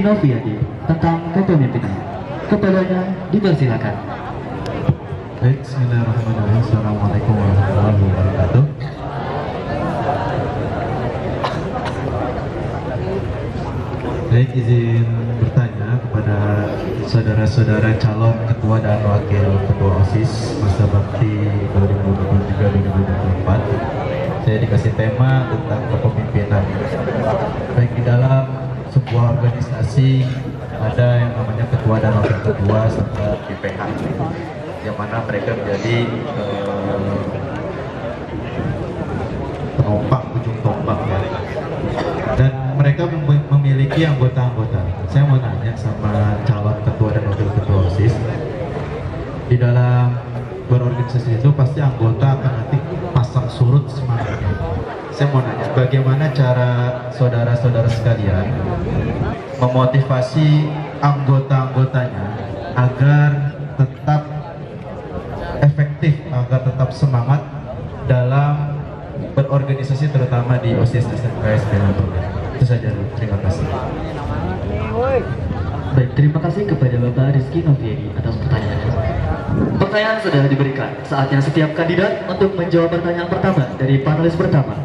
Noviadi tentang kepemimpinan. Kepadanya dipersilakan. Baik, bismillahirrahmanirrahim. Assalamualaikum warahmatullahi wabarakatuh. Baik, izin bertanya kepada saudara-saudara calon ketua dan wakil ketua OSIS masa bakti 2023-2024. Saya dikasih tema tentang kepemimpinan. Baik, di dalam sebuah organisasi ada yang namanya ketua dan wakil ketua serta BPH, yang mana mereka menjadi penumpang ujung tombak ya. Dan mereka memiliki anggota-anggota. Saya mau nanya sama calon ketua dan wakil ketua OSIS, di dalam berorganisasi itu pasti anggota akan nanti pasang surut semangatnya. Saya mau nanya, bagaimana cara saudara-saudara sekalian memotivasi anggota-anggotanya agar tetap efektif, agar tetap semangat dalam berorganisasi, terutama di OSIS SMKS Belantungan. Itu saja dulu, terima kasih. Baik, terima kasih kepada Bapak Rizky Noviadi atas pertanyaannya. Pertanyaan sudah diberikan. Saatnya setiap kandidat untuk menjawab pertanyaan pertama dari panelis pertama.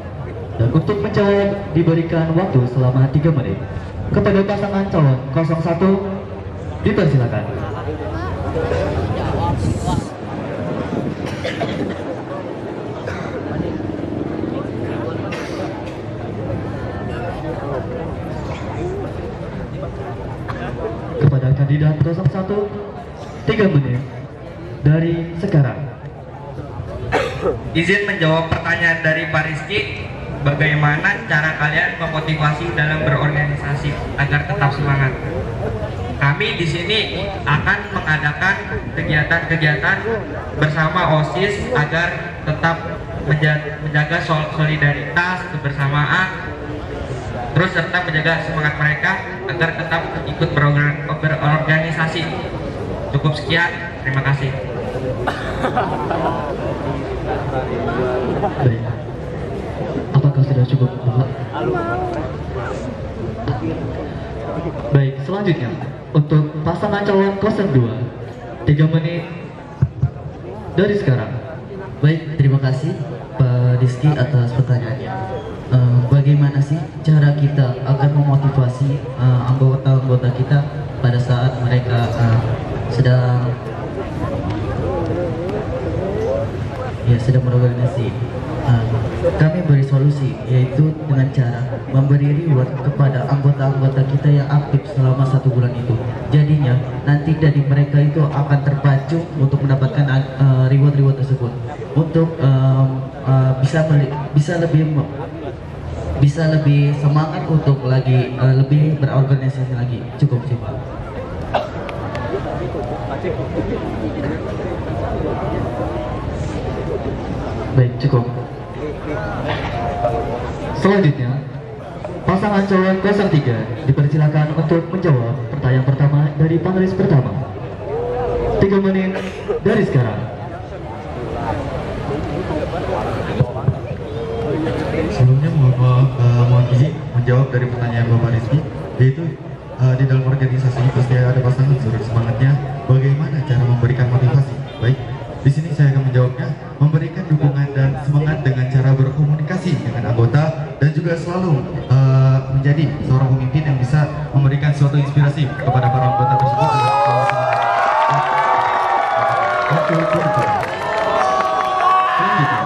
Dan untuk menjawab diberikan waktu selama 3 menit. Kepada pasangan calon 01 dipersilakan. Kepada kandidat 01 3 menit dari sekarang. Izin menjawab pertanyaan dari Pak Rizky. Bagaimana cara kalian memotivasi dalam berorganisasi agar tetap semangat? Kami di sini akan mengadakan kegiatan-kegiatan bersama OSIS agar tetap menjaga solidaritas, kebersamaan, terus serta menjaga semangat mereka agar tetap ikut berorganisasi. Cukup sekian, terima kasih. Baik. Apakah sudah cukup, Bapak? Baik, selanjutnya untuk pasangan calon 02 3 menit dari sekarang. Baik, terima kasih Pak Rizky atas pertanyaannya. Bagaimana sih cara kita agar memotivasi anggota-anggota kita pada saat mereka sedang berorganisasi? Kami beri solusi, yaitu dengan cara memberi reward kepada anggota-anggota kita yang aktif selama 1 bulan itu. Jadinya nanti dari mereka itu akan terpacu untuk mendapatkan reward-reward tersebut, untuk bisa lebih semangat untuk lebih berorganisasi lagi. Cukup sih, Pak. Baik, cukup. Selanjutnya, pasangan calon 03 dipersilakan untuk menjawab pertanyaan pertama dari panelis pertama. 3 menit dari sekarang. Sebelumnya mohon izin menjawab dari pertanyaan Bapak Rizky, yaitu di dalam organisasi pasti ada pasangan surut semangatnya. Bagaimana cara memberikan motivasi? Baik, di sini saya akan menjawabnya, memberikan dukungan dan semangat dengan cara berkomunikasi dengan anggota dan juga selalu menjadi seorang pemimpin yang bisa memberikan suatu inspirasi kepada para anggota tersebut. Selanjutnya,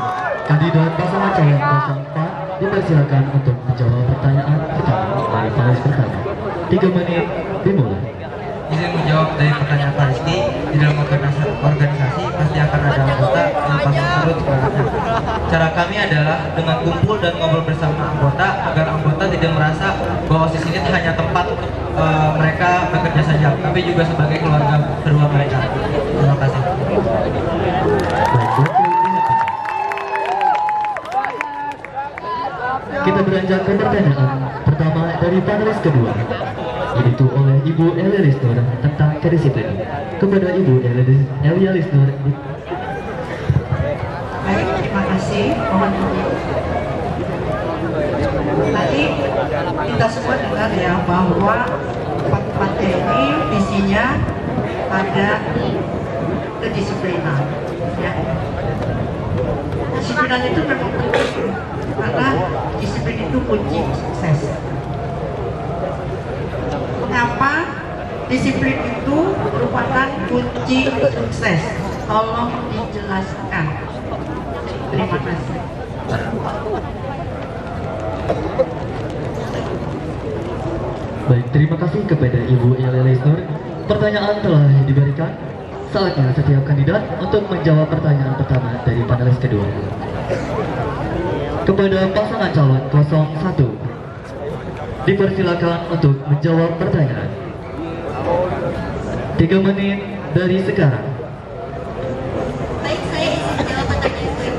kandidat pasangan calon 04 dipersilakan untuk menjawab pertanyaan pertama dari panelis pertama. 3 menit dimulai. Izin menjawab dari pertanyaan Pak Rizky. Di dalam organisasi pasti akan ada anggota yang pasang surut semangatnya. Cara kami adalah dengan kumpul dan ngobrol bersama anggota agar anggota tidak merasa bahwa OSIS ini hanya tempat untuk mereka bekerja saja, tapi juga sebagai keluarga kedua mereka. Terima kasih. Baik, kita beranjak ke pertanyaan pertama dari panelis kedua, yaitu oleh Ibu Elia Lisnur tentang kedisiplinan. Kepada Ibu Elia Lisnur. Baik, terima kasih. Mohon tadi kita semua dengar ya bahwa 14 kepada kedisiplinan. Ya. Disiplinan itu memang penting karena disiplin itu kunci sukses. Mengapa disiplin itu merupakan kunci sukses? Tolong dijelaskan. Terima kasih. Baik, terima kasih kepada Ibu Elalis Nur. Pertanyaan telah diberikan. Saatnya setiap kandidat untuk menjawab pertanyaan pertama dari panelis kedua. Kepada pasangan calon 01, dipersilakan untuk menjawab pertanyaan. 3 menit dari sekarang. Baik, saya izin menjawab pertanyaan itu.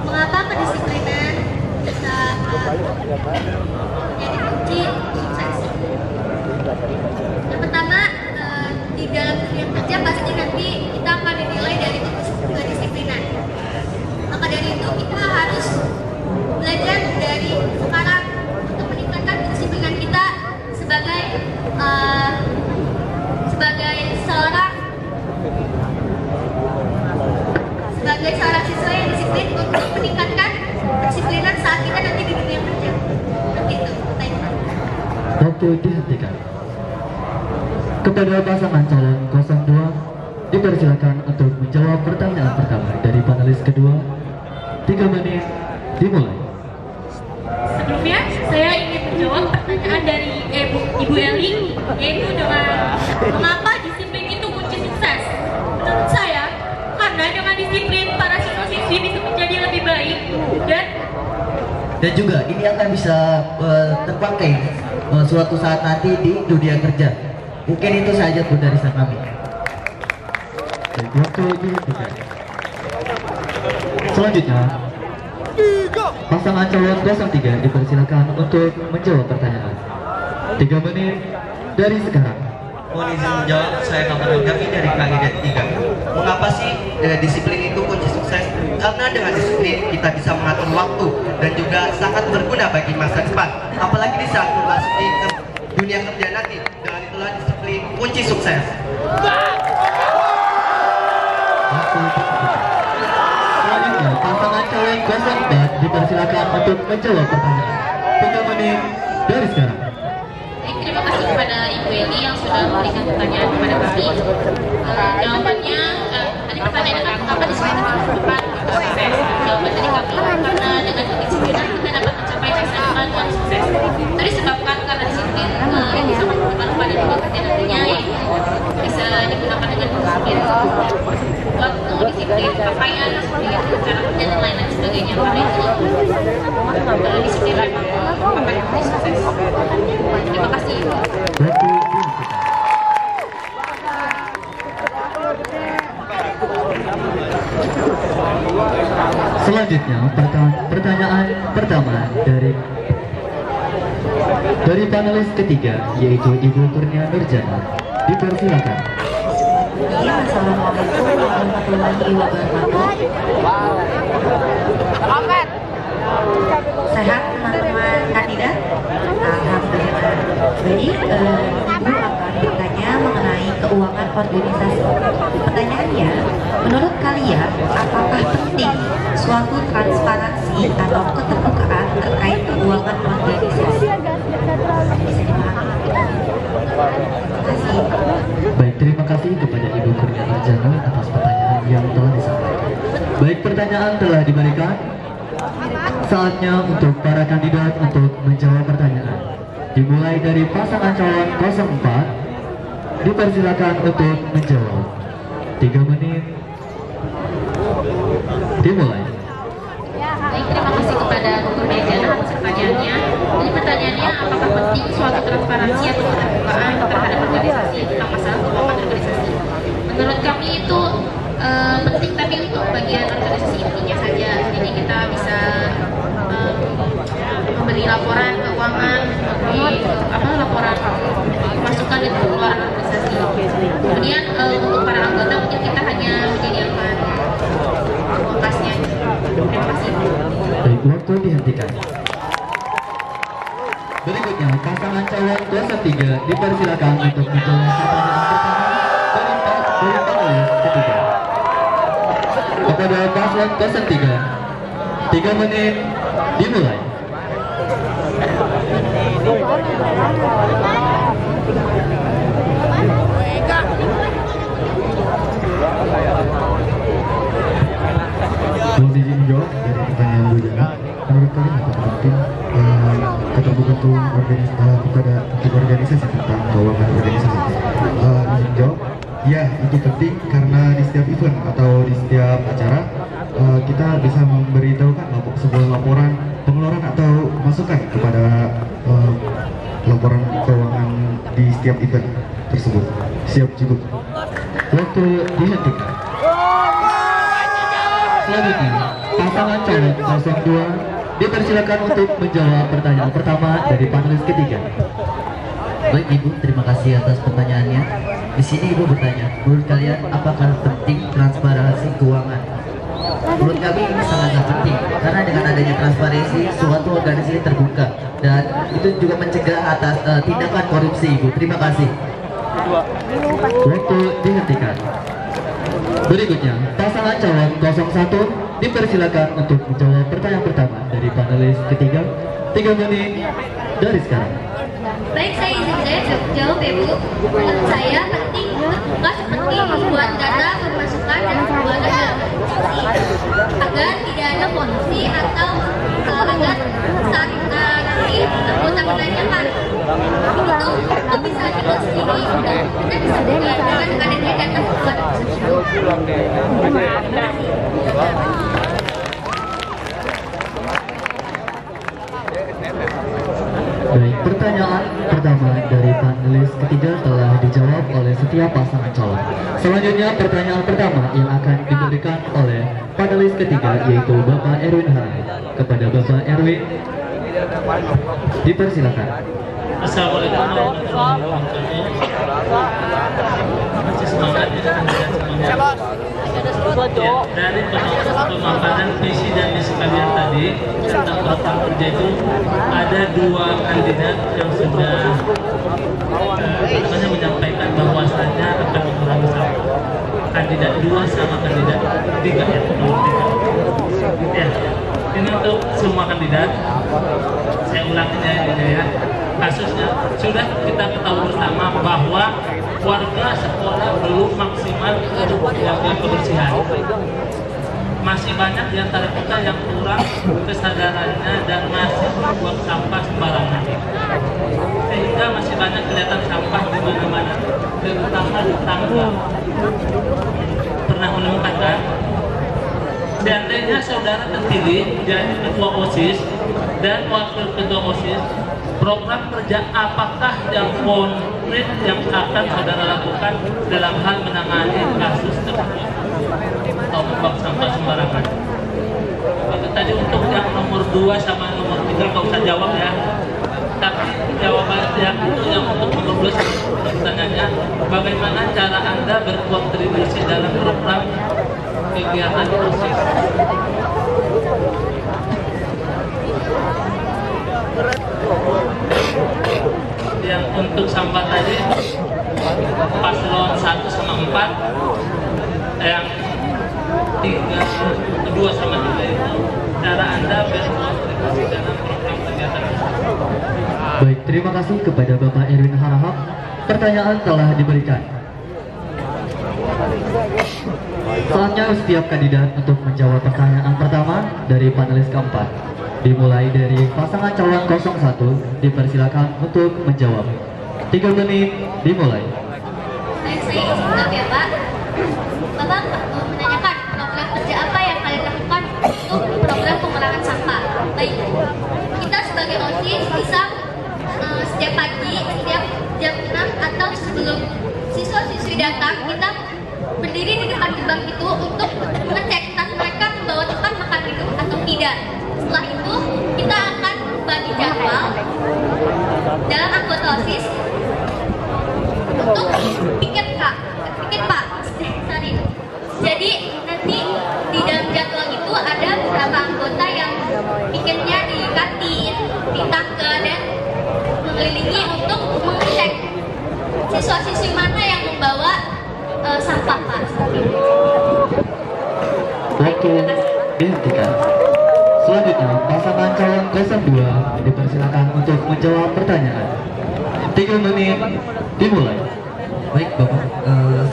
Mengapa kedisiplinan bisa menjadi kunci sukses? Yang pertama, di dalam dunia kerja pasti nanti kita akan dinilai dari kedisiplinan. Maka dari itu kita harus belajar dari sekarang untuk meningkatkan kedisiplinan kita sebagai seorang siswa yang disiplin untuk meningkatkan kedisiplinan saat kita nanti di dunia kerja. Seperti itu. Waktu dihentikan. Kepada pasangan calon 02, dipersilakan untuk menjawab pertanyaan pertama dari panelis kedua. 3 menit dimulai. Sebelumnya, saya ingin menjawab pertanyaan dari Ibu Eli, yaitu dengan mengapa disiplin itu kunci sukses. Menurut saya, karena dengan disiplin para siswa-siswi bisa menjadi lebih baik Dan juga ini akan bisa terpakai suatu saat nanti di dunia kerja. Mungkin itu saja Bu dari kami. Baik, waktu dihentikan. Selanjutnya, pasangan calon 03 dipersilakan untuk menjawab pertanyaan. 3 menit dari sekarang. Mohon izin menjawab, saya Kamal Gavi dari kandidat 3. Mengapa sih disiplin itu kunci sukses? Karena dengan disiplin kita bisa mengatur waktu dan juga sangat berguna bagi masa depan. Apalagi di saat memasuki dunia kerja nanti. Dengan itulah disiplin kunci sukses. Waktu dihentikan. Selanjutnya, pasangan calon 04 dipersilakan untuk menjawab pertanyaan. 3 menit dari sekarang. Baik, terima kasih kepada Ibu Eli yang sudah memberikan pertanyaan kepada kami. Jawabannya, tadi pertanyaan apa disiplin cepat sukses. Jawaban dari kami, karena dengan kedisiplinan kita dapat mencapai masa depan yang sukses. Itu disebabkan karena disiplin yang sangat bermanfaat pada dunia kerja nantinya, yaitu bisa digunakan dengan disiplin waktu, disiplin pakaian, disiplin cara kerja dan lain-lain sebagainya. Karena itu disiplin memang merupakan kunci sukses. Terima kasih. Waktu dihentikan. Selanjutnya, pertanyaan pertama dari panelis ketiga, yaitu Ibu Kurnia Nurjana. Dipersilakan. Iya, Assalamualaikum warahmatullahi wabarakatuh. Sehat teman-teman kandidat? Alhamdulillah. Jadi Ibu akan bertanya mengenai keuangan organisasi. Pertanyaannya, menurut kalian apakah penting suatu transparansi atau keterbukaan terkait keuangan organisasi? Bisa dipahami? Terima kasih. Baik, terima kasih kepada Ibu Kurnia Nurjana atas pertanyaan yang telah disampaikan. Baik, pertanyaan telah diberikan. Saatnya untuk para kandidat untuk menjawab pertanyaan. Dimulai dari pasangan calon 04, dipersilakan untuk menjawab. 3 menit dimulai. Baik, terima kasih kepada Dr. Mejana atas pertanyaannya. Jadi pertanyaannya, apakah penting suatu transparansi atau keterbukaan terhadap organisasi tentang masalah keuangan organisasi? Menurut kami itu penting, tapi untuk bagian organisasi intinya saja. Jadi kita bisa memberi laporan keuangan, memberi laporan masukan dan pengeluaran organisasi. Kemudian untuk para anggota mungkin kita hanya menyediakan kasnya. Terima kasih. Baik, waktu dihentikan. Berikutnya, pasangan calon 03 dipersilakan untuk menjawab pertanyaan pertama dari panelis ketiga. Kepada paslon 03, 3 menit dimulai. Mohon izin menjawab dari pertanyaan Bu Jana. Menurut kalian apa penting keterbukaan kepada organisasi tentang keuangan organisasi? Izin jawab, ya itu penting karena di setiap event atau di setiap acara kita bisa memberitahukan sebuah laporan pengeluaran atau masukan kepada laporan keuangan di setiap event tersebut. Siap cukup. Waktu dihentikan. Selanjutnya, pasangan calon 02 dipersilakan untuk menjawab pertanyaan pertama dari panelis ketiga. Baik Ibu, terima kasih atas pertanyaannya. Di sini Ibu bertanya, menurut kalian apakah penting transparansi keuangan? Menurut kami ini sangat penting karena dengan adanya transparansi suatu organisasi terbuka dan itu juga mencegah atas tindakan korupsi Ibu. Terima kasih. Waktu dihentikan. Berikutnya, pasangan calon 01 dipersilakan untuk menjawab pertanyaan pertama dari panelis ketiga. 3 menit dari sekarang. Baik, saya izin jawab ya Bu. Menurut saya penting terbuka seperti membuat data pemasukan dan keuangan dalam organisasi agar tidak ada korupsi atau agar saat nanti anggota menanyakan itu bisa dilihat sendiri kita bisa buka dengan adanya data keuangan tersebut. Baik, pertanyaan pertama dari panelis ketiga telah dijawab oleh setiap pasangan calon. Selanjutnya, pertanyaan pertama yang akan diberikan oleh panelis ketiga yaitu Bapak Erwin Harahap. Kepada Bapak Erwin, dipersilakan. Assalamualaikum warahmatullahi wabarakatuh. Masih semangat ya semuanya. Ya, dari pemaparan visi dan misi kalian tadi tentang program kerja itu ada 2 kandidat yang sudah menyampaikan bahwasannya akan mengurangi sampah. Kandidat 2 sama kandidat 3 ya, nomor 3. Ya, ini untuk semua kandidat. Saya ulangi ya. Kasusnya sudah kita ketahui bersama bahwa warga sekolah belum maksimal menjaga kebersihan. Masih banyak di antara kita yang kurang kesadarannya dan masih membuang sampah sembarangan. Sehingga masih banyak kelihatan sampah di mana-mana, terutama di tangga. Pernah menemukan kan? Seandainya saudara terpilih jadi ketua OSIS dan wakil ketua OSIS, program kerja apakah yang konkret yang akan saudara lakukan dalam hal menangani kasus tersebut atau membuang sampah sembarangan? Itu tadi untuk yang nomor 2 sama nomor 3 nggak usah jawab ya. Tapi jawaban yang itu yang untuk nomor 2 pertanyaannya, bagaimana cara Anda berkontribusi dalam program kegiatan OSIS? Yang untuk sampah tadi paslon 1 sama 4, yang 2 sama 3 itu cara Anda berkontribusi dalam program kegiatan. Baik, terima kasih kepada Bapak Erwin Harahap. Pertanyaan telah diberikan. Saatnya setiap kandidat untuk menjawab pertanyaan pertama dari panelis keempat. Dimulai dari pasangan calon 01, dipersilakan untuk menjawab. 3 menit dimulai. Baik, saya izin jawab ya Pak. Bapak mau menanyakan program kerja apa yang kalian lakukan untuk program pengurangan sampah. Baik, kita sebagai OSIS bisa setiap pagi, setiap jam 6 atau sebelum siswa-siswi datang, kita berdiri di depan gerbang itu untuk mengecek tas mereka membawa tempat makan minum atau tidak. Setelah itu, kita akan bagi jadwal dalam anggota OSIS untuk piket Pak. Sorry. Jadi nanti di dalam jadwal itu ada beberapa anggota yang piketnya di kantin, di tangga dan mengelilingi ini untuk mengecek siswa-siswi mana yang membawa sampah, Pak. Waktu dihentikan. Selanjutnya, pasangan calon 02 dipersilakan untuk menjawab pertanyaan. 3 menit dimulai. Baik Bapak,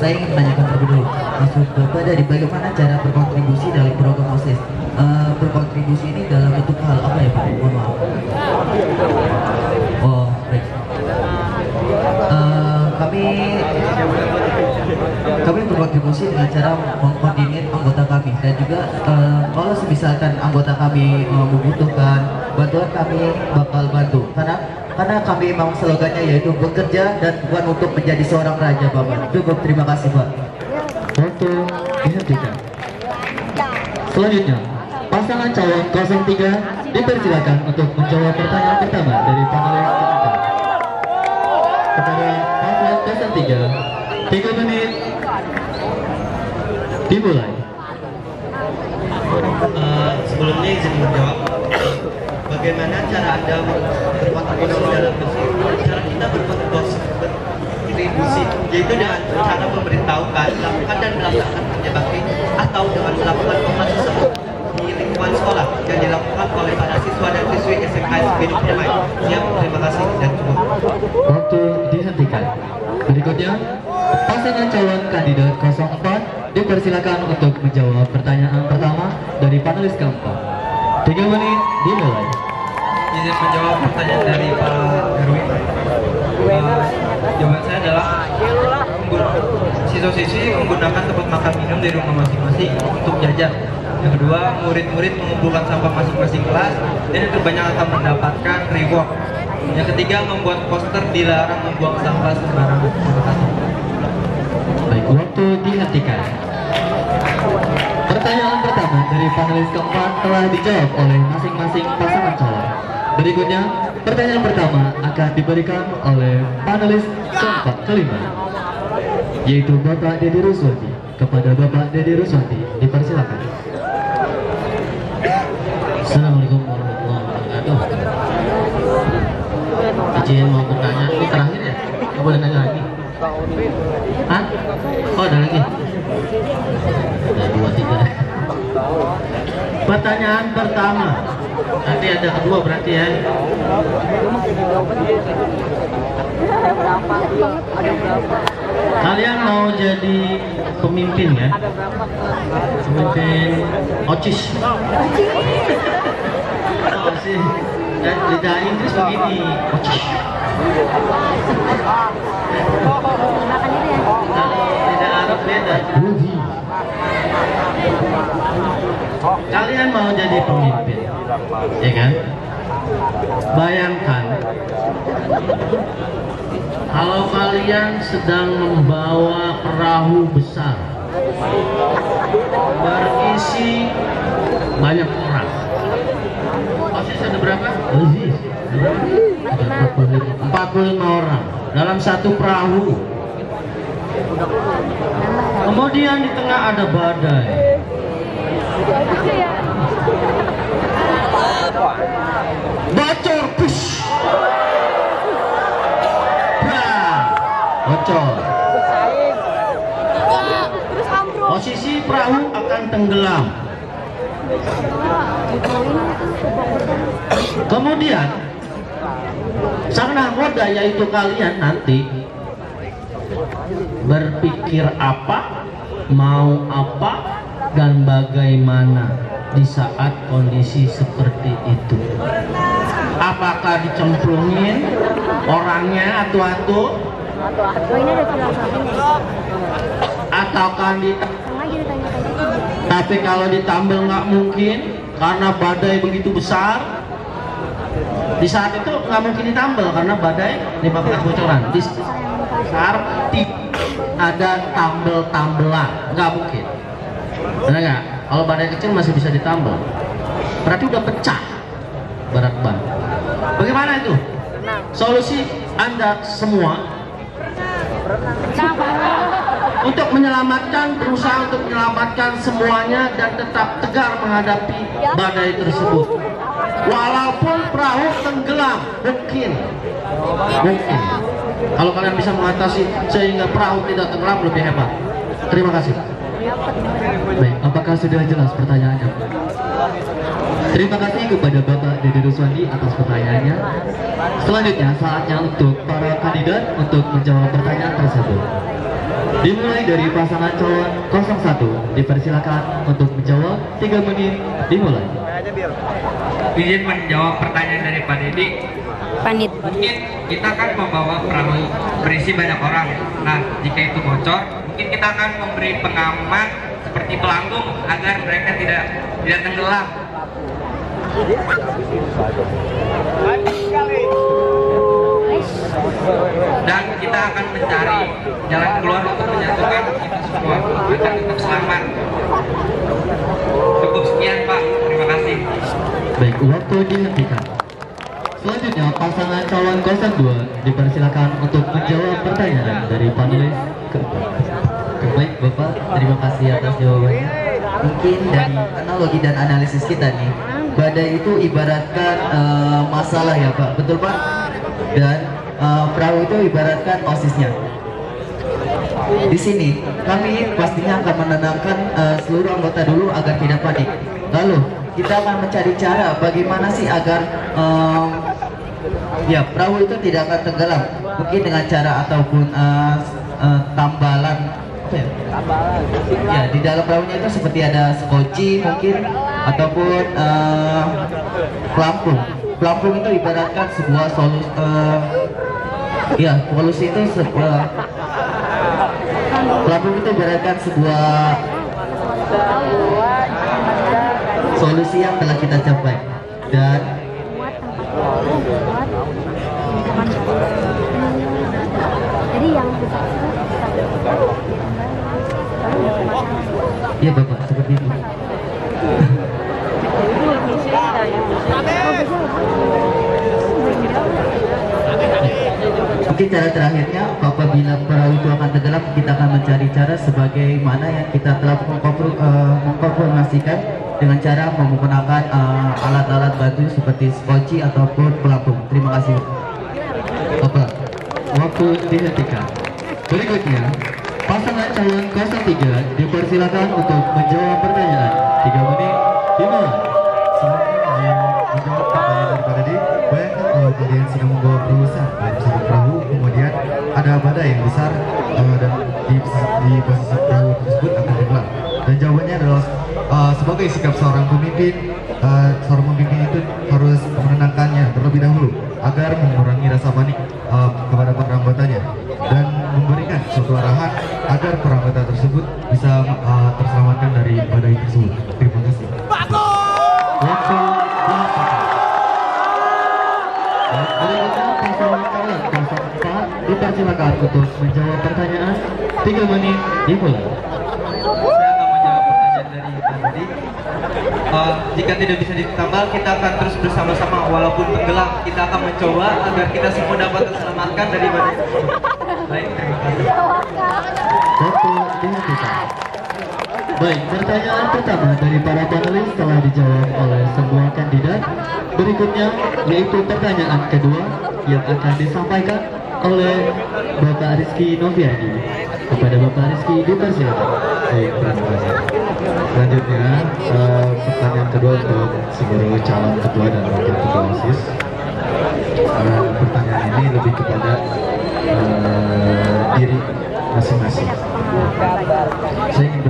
saya ingin menanyakan terlebih dulu. Maksud Bapak dari bagaimana cara berkontribusi dalam program OSIS? Berkontribusi ini dalam bentuk hal apa ya Pak? Mohon maaf. Oh, baik. Kami berkontribusi dengan cara mengkoordinir anggota kami dan juga kalau misalkan anggota kami membutuhkan bantuan, kami bakal bantu karena kami memang slogannya yaitu bekerja dan bukan untuk menjadi seorang raja Bapak. Cukup, terima kasih Pak. Waktu dihentikan. Selanjutnya, pasangan calon 03 dipersilakan untuk menjawab pertanyaan pertama dari panelis ketiga. Kepada pasangan 03, 3 menit dimulai. Sebelumnya izin menjawab, bagaimana cara Anda berkontribusi dalam bisnis? Cara kita berkontribusi yaitu dengan cara memberitahukan, melakukan dan melaksanakan kerja bakti atau dengan melakukan kelas tersebut di lingkungan sekolah yang dilakukan oleh para siswa dan siswi SMK Hidup Damai. Siap, terima kasih dan cukup. Waktu dihentikan. Berikutnya, pasangan calon kandidat 04 dipersilakan untuk menjawab pertanyaan pertama dari panelis keempat. 3 menit dimulai. Izin menjawab pertanyaan dari Pak Erwin. Jawaban saya adalah siswa-siswi menggunakan tempat makan minum di rumah masing-masing untuk jajan. Yang kedua, murid-murid mengumpulkan sampah masing-masing kelas, dan yang terbanyak akan mendapatkan reward. Yang ketiga, membuat poster dilarang membuang sampah sembarangan. Terima kasih. Baik, waktu dihentikan. Pertanyaan pertama dari panelis keempat telah dijawab oleh masing-masing pasangan calon. Berikutnya, pertanyaan pertama akan diberikan oleh panelis keempat kelima, yaitu Bapak Dedi Ruswati. Kepada Bapak Dedi Ruswati, dipersilakan. Assalamualaikum warahmatullahi wabarakatuh. Izin mau bertanya, ini terakhir ya? Nggak boleh nanya lagi? Hah? Oh, ada lagi? Ada 2, 3. Pertanyaan pertama, nanti ada kedua berarti ya. Kalian mau jadi pemimpin ya? Pemimpin OCIS. Oh sih, dan lidah Inggris begini, OCIS. Kalau lidah Arab beda. Kalian mau jadi pemimpin, ya kan? Bayangkan kalau kalian sedang membawa perahu besar berisi banyak orang. OSIS ada berapa? OSIS 45 orang dalam satu perahu. Kemudian di tengah ada badai. Bocor, push. Bocor. Posisi perahu akan tenggelam. Kemudian sang nahkoda, yaitu kalian, nanti berpikir apa, mau apa, dan bagaimana di saat kondisi seperti itu. Apakah dicemplungin orangnya atu-atu, ataukah tapi kalau ditambal nggak mungkin karena badai begitu besar. Di saat itu nggak mungkin ditambal karena badai menyebabkan kebocoran. Di saat ada tambel-tambelan, nggak mungkin. Benar nggak? Kalau badai kecil masih bisa ditambal. Berarti udah pecah barat ban. Bagaimana itu? Solusi Anda semua untuk menyelamatkan, berusaha untuk menyelamatkan semuanya dan tetap tegar menghadapi badai tersebut. Walaupun perahu tenggelam, mungkin Mungkin. Kalau kalian bisa mengatasi sehingga perahu tidak tenggelam lebih hebat. Terima kasih. Baik, apakah sudah jelas pertanyaannya? Terima kasih kepada Bapak Dede Ruswandi atas pertanyaannya. Selanjutnya saatnya untuk para kandidat untuk menjawab pertanyaan tersebut. Dimulai dari pasangan calon 01, dipersilakan untuk menjawab. 3 menit dimulai. Izin menjawab pertanyaan dari Pak Dedi. Panit. Mungkin kita akan membawa perahu berisi banyak orang. Nah, jika itu bocor, mungkin kita akan memberi pengaman seperti pelanggung agar mereka tidak tenggelam. Dan kita akan mencari jalan keluar untuk menyatukan itu semua agar tetap selamat. Cukup sekian, Pak. Terima kasih. Baik, waktu dihentikan. Selanjutnya pasangan calon 02 dipersilakan untuk menjawab pertanyaan dari panelis keempat. Baik Bapak, terima kasih atas jawabannya. Mungkin dari analogi dan analisis kita nih, badai itu ibaratkan masalah ya Pak, betul Pak? Dan perahu itu ibaratkan osisnya. Di sini kami pastinya akan menenangkan seluruh anggota dulu agar tidak panik. Lalu kita akan mencari cara bagaimana sih agar ya perahu itu tidak akan tenggelam. Mungkin dengan cara ataupun tambalan apa ya? Ya di dalam perahunya itu seperti ada skoci mungkin ataupun pelampung. Pelampung itu ibaratkan sebuah solusi itu pelampung itu ibaratkan sebuah solusi yang telah kita capai. Dan jadi yang iya Bapak, seperti itu. mungkin cara terakhirnya apabila perahu itu akan tenggelam, kita akan mencari cara sebagaimana yang kita telah mengkonfirmasikan dengan cara menggunakan alat-alat bantu seperti skoci ataupun pelampung. Terima kasih Bapak, waktu dihentikan. Berikutnya pasangan calon 03 dipersilakan untuk menjawab pertanyaan. 3 menit dimulai. Selanjutnya menjawab pertanyaan dari Pak Dedi. Bayangkan kalau kalian sedang membawa perahu besar dalam satu perahu, kemudian ada badai yang besar dan di posisi perahu tersebut akan tenggelam. Dan jawabannya adalah sebagai sikap seorang pemimpin itu harus menenangkannya terlebih dahulu agar mengurangi rasa panik kepada para anggotanya dan memberikan suatu arahan agar para anggota tersebut bisa terselamatkan dari badai tersebut. Terima kasih. Waktu dihentikan. Berikutnya pasangan calon 04 dipersilakan untuk menjawab pertanyaan. 3 menit dimulai. Saya akan menjawab pertanyaan dari Pak Dedi. Jika tidak bisa ditambal, kita akan terus bersama-sama walaupun tenggelam. Kita akan mencoba agar kita semua dapat terselamatkan dari badai tersebut. Baik, terima kasih. Waktu dihentikan. Baik, pertanyaan pertama dari para panelis telah dijawab oleh semua kandidat. Berikutnya yaitu pertanyaan kedua yang akan disampaikan oleh Bapak Rizky Noviadi. Kepada Bapak Rizky dipersilakan. Baik, terima kasih. Selanjutnya pertanyaan kedua untuk seluruh calon ketua dan wakil ketua OSIS. Pertanyaan ini lebih kepada diri masing-masing. Saya ingin